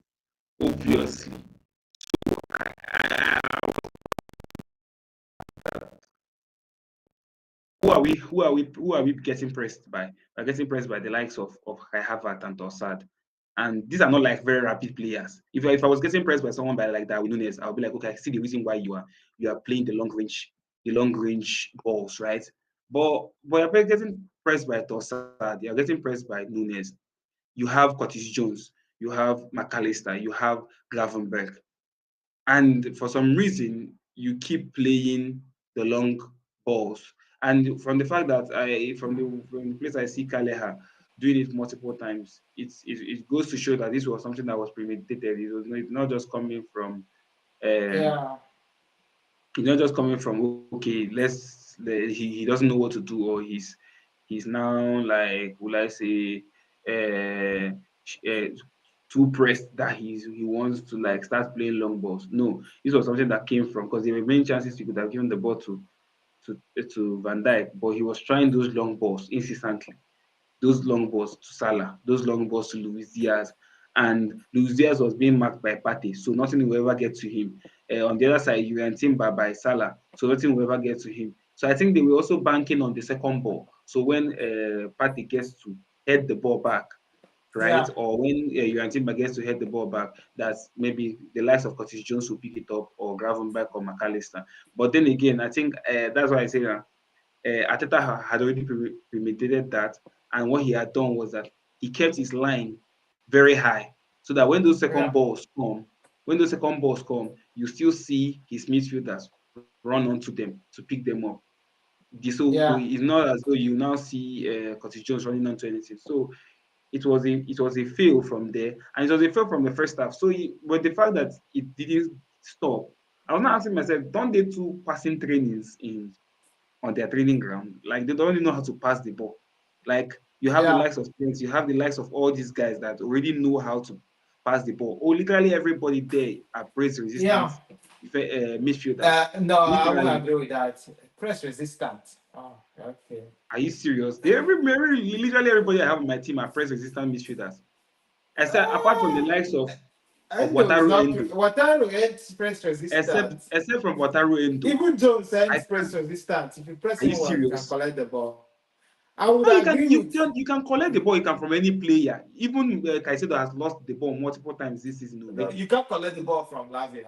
Obviously. Who are we getting pressed by? We're getting pressed by the likes of Kai Havertz and Tossard. And these are not like very rapid players. If I was getting pressed by someone by like Darwin Nunes, I'll be like, okay, I see the reason why you are playing the long range balls, right? But you're getting pressed by Tossard, you're getting pressed by Nunes. You have Curtis Jones, you have McAllister, you have Gravenberg. And for some reason you keep playing the long balls. And from the fact that from the place I see Kaleha doing it multiple times, it goes to show that this was something that was premeditated. It's not just coming from um, Yeah, it's not just coming from okay, he doesn't know what to do, or he's now like, will I say, uh, uh too pressed that he wants to like start playing long balls. No, this was something that came from, because there were many chances you could have given the ball to Van Dijk, but he was trying those long balls incessantly, those long balls to Salah, those long balls to Luis Diaz. And Luis Diaz was being marked by Partey, so nothing will ever get to him. On the other side, you were Timber by Salah, so nothing will ever get to him. So I think they were also banking on the second ball. So when Partey gets to head the ball back, right, yeah, or when your Timber gets to head the ball back, that's maybe the likes of Curtis Jones will pick it up, or Gravenberch or McAllister. But then again, I think that's why I say that Ateta had already premeditated that, and what he had done was that he kept his line very high, so that yeah, when those second balls come, you still see his midfielders run onto them to pick them up. So yeah, it's not as though you now see Curtis Jones running onto anything. So it was a fail from there, and it was a fail from the first half. So, but the fact that it didn't stop, I was not asking myself, don't they do passing trainings in on their training ground? Like, they don't really know how to pass the ball. Like, you have the yeah, likes of Spence, you have the likes of all these guys that already know how to pass the ball. Oh, literally everybody there are press resistant yeah. midfielders. No, I won't Literally, agree with that. Press resistant. Oh, okay. are you serious? Literally everybody I have on my team are press resistant midfielders. Except apart from the Uh, likes of Endo is Wataru not. Endo, Wataru ain't press resistant. except from Wataru Endo. Even Jones I ain't press can't. resistant. If you press Are you him well, you can serious? collect the ball. I would No, agree with. you can collect the ball. You can from any player. Even Caicedo has lost the ball multiple times this season No, already. you can't collect the ball from Lavia.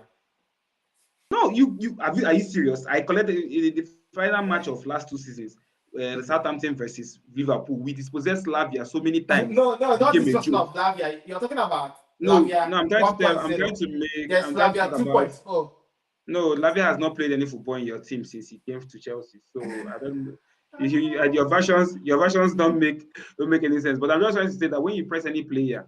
No, are you serious? I collected in the final match of last 2 seasons, Southampton versus Liverpool. We dispossessed Lavia so many times. No, no, It not became this a version joke. of Lavia. You're talking about No, Lavia no, I'm trying 1.0. to make, There's I'm trying to talk Lavia about. 2.0. No, Lavia has not played any football in your team since he came to Chelsea. So I don't know. Your versions don't make any sense. But I'm just trying to say that when you press any player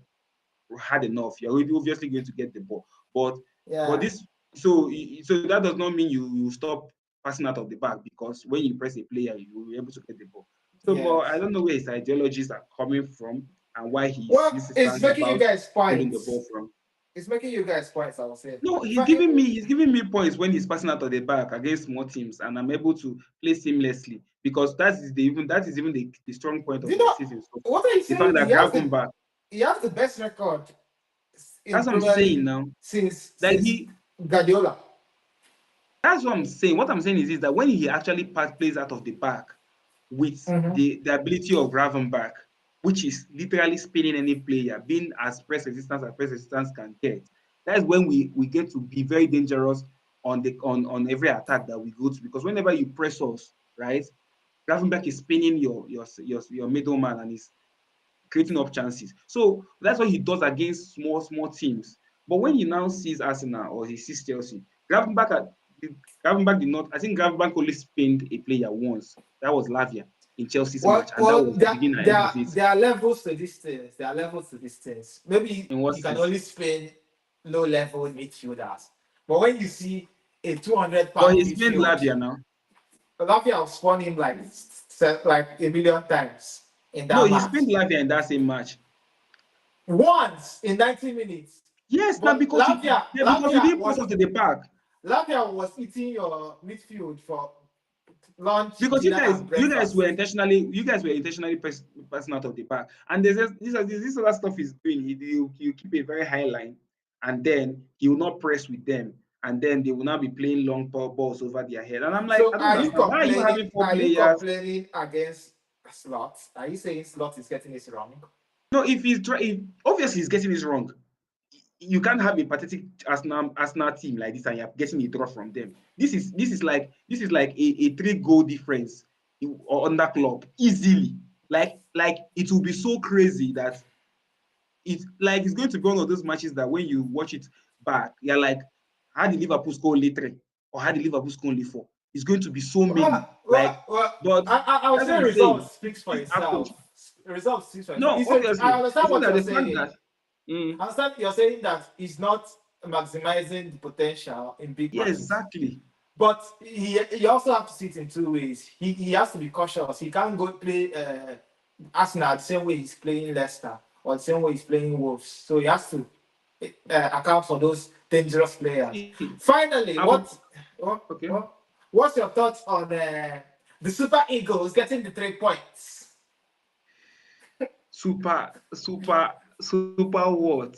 hard enough, you're obviously going to get the ball. But Yeah. this so that does not mean you stop passing out of the back, because when you press a player, you will be able to get the ball. So, but I Yes. don't know where his ideologies are coming from and why he's Well, it's insistent making you about guys holding the points. ball from. It's making you guys points, I would say. No, Fine. he's giving me points when he's passing out of the back against small teams, and I'm able to play seamlessly, because that is even the strong point Do of you my know season so far. what are you The fact saying? that Gravenberch, He has the best record in that's what I'm Premier saying League now. That since Guardiola. that's what I'm saying. What I'm saying is that when he actually plays out of the back with Mm-hmm. the ability of Gravenberch, which is literally spinning any player, being as press resistance can get, that's when we get to be very dangerous on every attack that we go to. Because whenever you press us, right, Gravenberch is spinning your middleman and is creating up chances. So that's what he does against small teams. But when he now sees Arsenal or he sees Chelsea, Gravenberch, Gravenberch did not. I think Gravenberch only spinned a player once. That was Lavia in Chelsea's match, and that Well, was the beginning and end of it. there are levels to these things. There are levels to these things. Maybe In what you can sense? only spin low level midfielders, but when you see a 200 But pound he spinned midfield, Lavia now. Lavia will spawn him like a million times in No, that he match. spinned Lavia in that same match. Once in 90 minutes. Yes, now But because because he didn't pass us to the back. Lavia was eating your midfield for lunch, Because dinner, and breakfast. you guys were intentionally passing out of the back, and this other stuff he's doing. You keep a very high line, and then he will not press with them, and then they will now be playing long balls over their head. And I'm like, So I don't understand. Why are you having four are you players? complaining against Slot? Are you saying Slot is getting this wrong? No, if obviously he's getting this wrong. You can't have a pathetic Arsenal team like this and you're getting a draw from them. This is like a 3 goal difference on that club easily. Like it will be so crazy that it's going to be one of those matches that when you watch it back, you're like, how did Liverpool score only 3? Or how did Liverpool score only 4? It's going to be so many. Like, but I would that's what say I'm saying. results speaks for This approach. itself. Results speaks for itself. No, obviously. I understand It's not what that you're the fact saying. that mm, I understand you're saying that he's not maximizing the potential in big yeah, matches. exactly. But he also have to see it in two ways. He has to be cautious. He can't go play Arsenal the same way he's playing Leicester or the same way he's playing Wolves. So he has to account for those dangerous players. See, Finally, I'm what, okay. what's your thoughts on the Super Eagles getting the 3 points? Super what? Super what?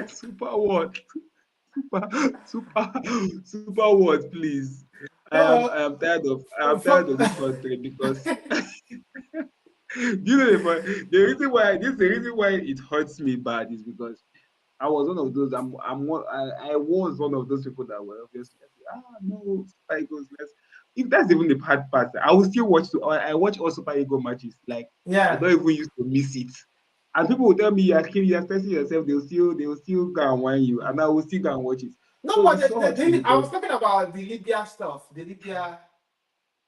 Super super super what, please. Uh, I am from, tired of this country because you know the reason why it hurts me bad is because I was one of those. I was one of those people that were obviously no Super Eagles. If that's even the bad part, I will still watch. I watch all Super Eagle matches. Like I yeah. don't even used to miss it. And people will tell me you are stressing yourself. They will still go and whine you, and I will still go and watch it. No, So but it's so hard to me I because was talking about the Libya stuff. The Libya.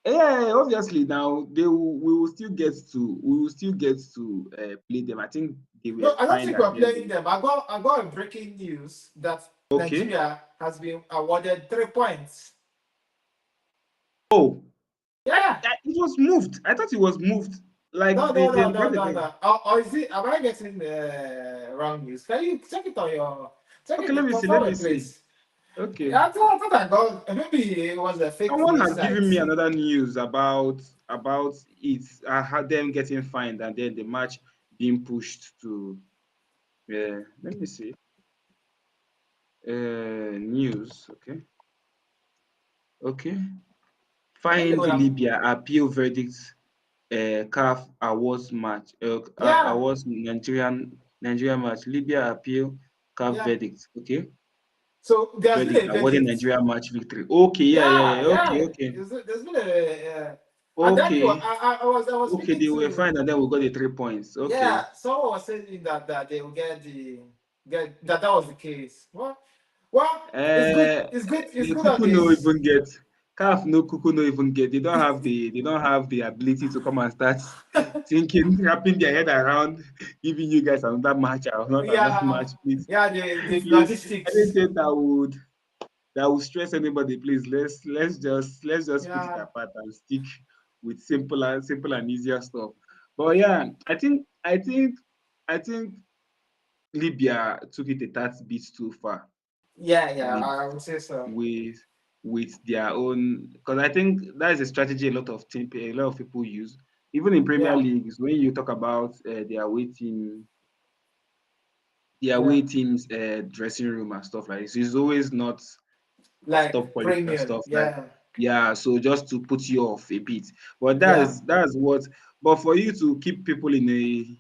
yeah, obviously now we will still get to play them. I think they were No, I don't fine think at we're the end playing of them. I got a breaking news that okay. Nigeria has been awarded 3 points. Oh, Yeah. it was moved. I thought it was moved. No, Like no, no, when no, no, they no. Or is it? Am I getting wrong news? Can you check it on your okay, let me see, let confirm me it, see. please? Okay. Yeah, I thought I got maybe it was a fake Someone news has site. given me another news about it. I had them getting fined and then the match being pushed to let me see. News. Okay. Okay. Let me Find hold up. Libya appeal verdict. CAF awards match, Yeah, awards Nigerian match. Libya appeal CAF yeah. verdict. Okay, So there's been verdict a awarding verdict. Nigeria match victory. Okay, yeah, yeah, Yeah, yeah. Okay, yeah. okay, There's been a and then okay, I was okay. speaking They were to fine, and then we got the 3 points. Okay. yeah. Someone was saying that they will get that was the case. Well, it's good. Uh, It's good. It's the good that Kuku no this. even get CAF no Kuku no even get. They don't have the ability to come and start thinking, wrapping their head around giving you guys another match or not another Yeah, match, please. yeah. The Please, logistics. anything that would stress anybody, please let's put it Yeah, apart and stick with simple and easier stuff. But yeah, I think Libya took it a tad bit too far yeah, yeah. with I would say so. with their own, because I think that is a strategy a lot of people use even in Premier Yeah, Leagues when you talk about their yeah. away teams dressing room and stuff like this. It's always not of Like top quality and premium. stuff like, Yeah, yeah, so just to put you off a bit. But yeah. that's what, but for you to keep people in a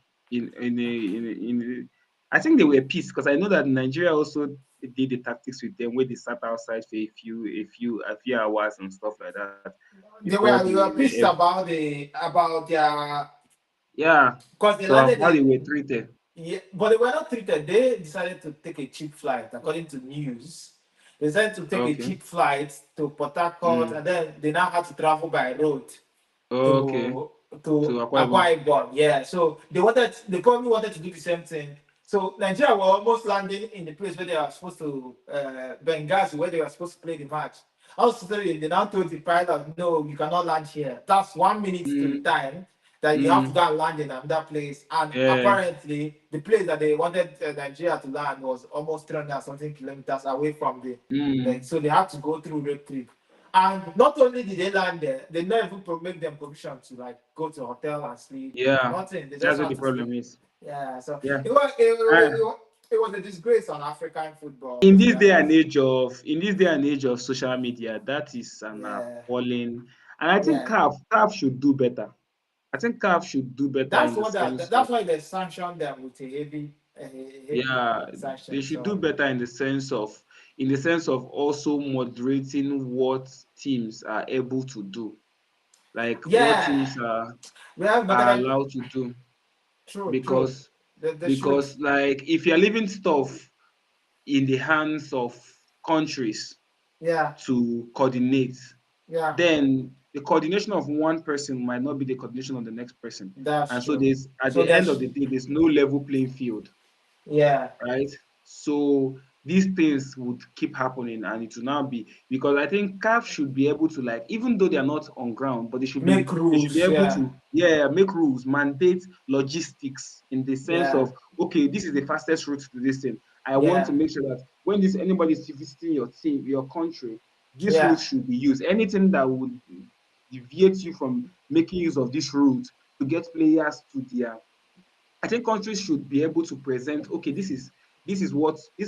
I think they were pissed because I know that Nigeria also did the tactics with them where they sat outside for a few hours and stuff like that before They were pissed about their yeah, because they so landed how they in were treated. yeah, but they were not treated. They decided to take a cheap flight, according to news. They decided to take a Okay. cheap flight to Port Harcourt, Mm. and then they now had to travel by road Okay. to So Akwa Ibom. Akwa Ibom. Yeah, so they probably wanted to do the same thing. So Nigeria were almost landing in the place where they were supposed to Benghazi, where they were supposed to play the match. Also, they now told the pilot, no, you cannot land here. That's 1 minute to the Mm. time that you have to Mm. go and land in another place. And Yeah. apparently, the place that they wanted Nigeria to land was almost 300 something kilometers away from the Mm. so they had to go through road trip. And not only did they land there, they never even make them permission to like go to a hotel and sleep. Yeah. Nothing. They just That's what had the to sleep. problem is. Yeah. So Yeah. it was a disgrace on African football, In to be this day and honest. age of social media, that is an Yeah. appalling. And I think Yeah. CAF should do better. I think CAF should do better in the sense of, That's why they sanctioned them with a heavy yeah, they sanction. should do So better in the sense of also moderating what teams are able to do, like what yeah. teams are Well, but are then allowed to do. true. Because They should. like if you're leaving stuff in the hands of countries Yeah. to coordinate, Yeah. then the coordination of one person might not be the coordination of the next person. That's And so true. there's at So the end of there's the day, there's no level playing field, yeah. right? So these things would keep happening, and it will now be because I think CAF should be able to, like, even though they are not on ground, but Make they should be rules. able Yeah. to, make rules, mandate logistics in the sense Yeah. of, okay, this is the fastest route to this thing. I want to Yeah. make sure that when anybody is visiting your team, your country, this route Yeah. should be used. Anything that would deviate you from making use of this route to get players to their, I think countries should be able to present, okay, these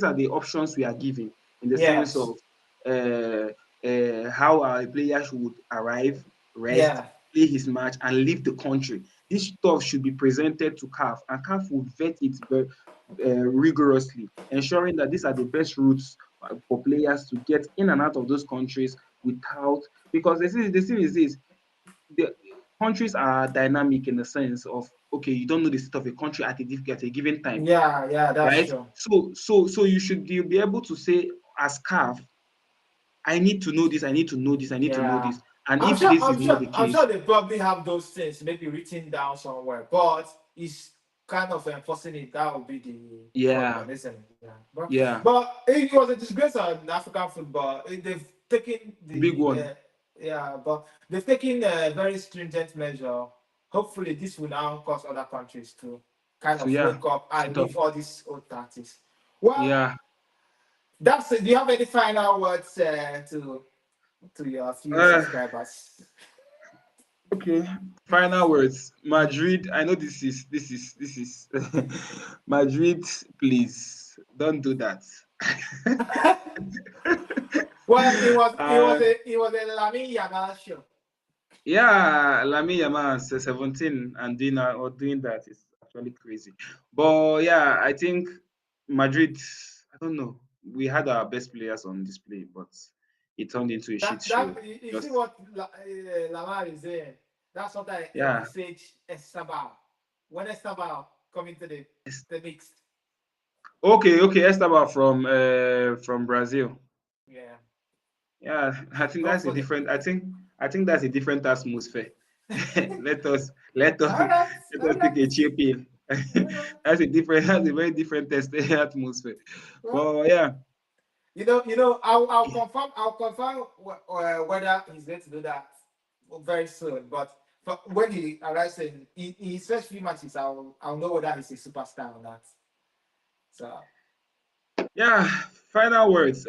are the options we are giving in the sense Yes. of uh, how our player should arrive, rest, Yeah. play his match, and leave the country. This stuff should be presented to CAF, and CAF will vet it very rigorously, ensuring that these are the best routes for players to get in and out of those countries without, because the thing is this, the countries are dynamic in the sense of, okay, you don't know the state of a country at a given time, Yeah. Yeah. That's right? true. So you'll be able to say as CAF, I need to know this, I need to know this, I need to know Yeah. this. And if this is not the I'm sure case, they probably have those things maybe written down somewhere, but it's kind of enforcing it. That would be the yeah, problem, isn't it? Yeah. yeah, But it was a disgrace on African football. They've taken big the one. yeah, but they've taken a very stringent measure. Hopefully, this will now cause other countries to kind So of yeah, wake up and sit up. leave all these old tactics. Well, Yeah. that's it. Do you have any final words to your few Uh, subscribers? okay. Final words. Madrid. I know this is Madrid, please don't do that. Well, uh, it was a Lamine Yamal show. Yeah, Lamine Yamal 17 and doing that is actually crazy. But yeah, I think Madrid, I don't know. We had our best players on display, but it turned into a shit show. You see Just what Lamar is saying? That's what I yeah. envisage Estabal. When Estabal come into the mix. Okay, Esteban from Brazil. Yeah. Yeah, I think that's a Hopefully. different. I think that's a different atmosphere. let us let us All right. let All us take a right. chill pill. All right. That's a very different test atmosphere. Well, But yeah, I'll confirm whether he's going to do that very soon. But when he arrives in his first few matches, I'll know whether he's a superstar or not. So yeah. Final words.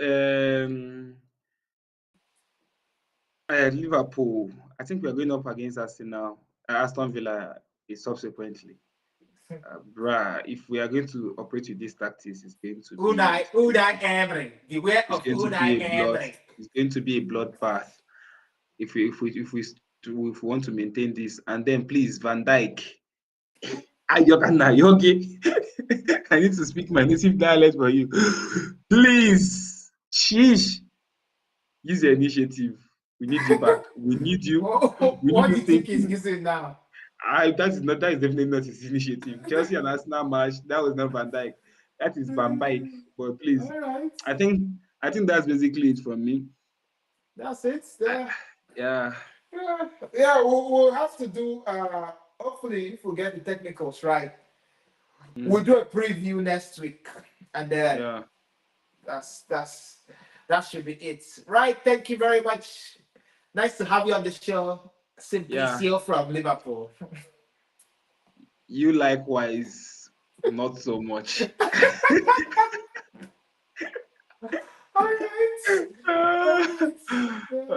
Liverpool. I think we are going up against Arsenal, Aston Villa subsequently. Bruh, if we are going to operate with these tactics, Unai Emery, beware it's of going to be Unai a blood. Emery. It's going to be a bloodbath if we want to maintain this. And then please, Van Dijk. Ayokana, Yogi. I need to speak my native dialect for you. Please, sheesh, use your initiative. We need you back. We need you. We need What do you you think to. he's using now? That is definitely not his initiative. Chelsea and Arsenal match, that was not Van Dijk. That is Van Dijk. But please, All right, I think I think that's basically it from me. that's it. Yeah, Yeah, we'll have to do. Hopefully, if we get the technicals right, we'll mm, do a preview next week, and then yeah, that's that's that should be it. Right. Thank you very much. Nice to have you on the show, yeah. Simplicio from Liverpool. You likewise, not so much. All right. All right. Yeah.